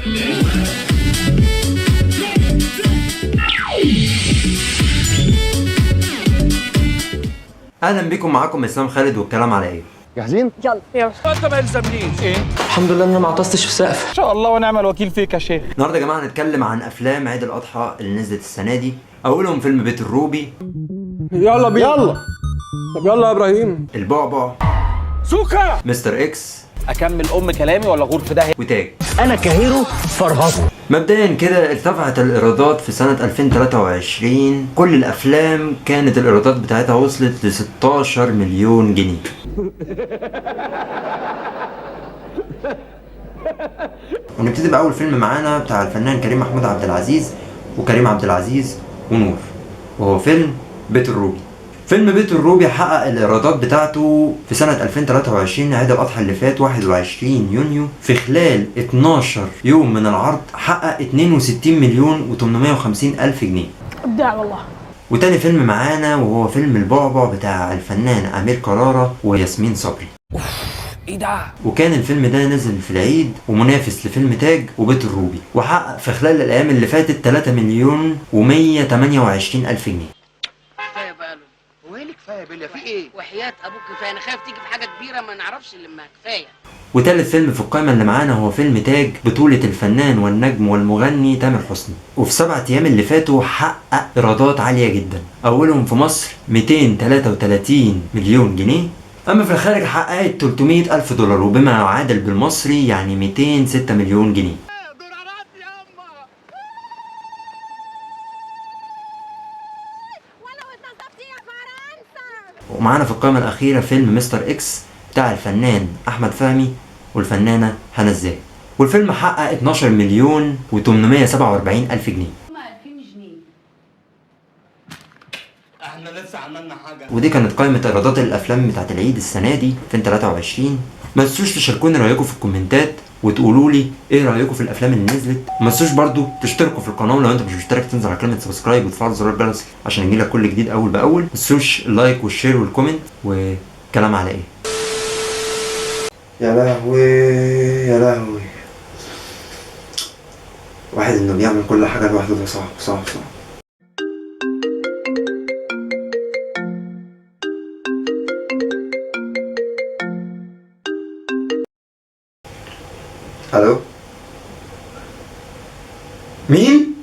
اهلا بكم، معاكم اسلام خالد والكلام على ايه؟ جاهزين؟ يلا انت ما يلزمنيش. ايه؟ الحمد لله ان انا ما عطستش في السقف. ان شاء الله ونعم الوكيل فيك يا شيخ. النهارده يا جماعه هنتكلم عن افلام عيد الاضحى اللي نزلت السنه دي. اولهم فيلم بيت الروبي، يلا بينا يلا. طب يلا يا ابراهيم. البعبع، سوكا. مستر اكس، اكمل كلامي ولا غور في داهيه؟ وتاج. انا كهيرو فرهضه. مبدئيا كده ارتفعت الايرادات في سنه 2023. كل الافلام كانت الايرادات بتاعتها وصلت ل 16 مليون جنيه. ونبتدي باول فيلم معانا بتاع الفنان كريم محمود عبد العزيز وكريم عبد العزيز ونور، وهو فيلم بيت الروبي. فيلم بيت الروبي حقق الايرادات بتاعته في سنة 2023 عيد الأضحى اللي فات 21 يونيو. في خلال 12 يوم من العرض حقق 62 مليون و850 ألف جنيه. ابداع والله. وتاني فيلم معانا وهو فيلم البعبع بتاع الفنان أمير كرارة وياسمين صبري. ايه ده؟ وكان الفيلم ده نزل في العيد ومنافس لفيلم تاج وبيت الروبي، وحقق في خلال الأيام اللي فاتت 3 مليون و128 ألف جنيه. كفايه بقى له. هو ايه اللي كفايه بيليا في ايه؟ وحياه ابوك كفايه، انا خايف تيجي في حاجه كبيره ما نعرفش نلمها. كفايه. وتالت فيلم في القائمة اللي معانا هو فيلم تاج بطولة الفنان والنجم والمغني تامر حسني، وفي 7 أيام اللي فاتوا حقق إيرادات عالية جدا. أولهم في مصر 233 مليون جنيه، أما في الخارج حققت 300 ألف دولار، وبما يعادل بالمصري يعني 206 مليون جنيه. ومعانا في القائمة الأخيرة فيلم مستر إكس بتاع الفنان أحمد فهمي والفنانة هنا الزاهد، والفيلم حقق 12 مليون و847 ألف جنيه. احنا لسه عملنا حاجه. ودي كانت قائمة إيرادات الأفلام بتاعت العيد السنة دي 2023. ما تنسوش تشاركوني رأيكم في الكومنتات وتقولوا لي ايه رأيكم في الأفلام اللي نزلت. وما تنسوش برضو تشتركوا في القناة، ولو انت مش مشترك تنزل على كلمة سبسكرايب وتفعل زرار الجرس عشان يجيلك كل جديد أول بأول. ما تنسوش اللايك والشير والكومنت. وكلام على ايه؟ يا لهوي يا لهوي، واحد انه بيعمل كل حاجة لوحده ده صعب صعب صعب. الو، مين؟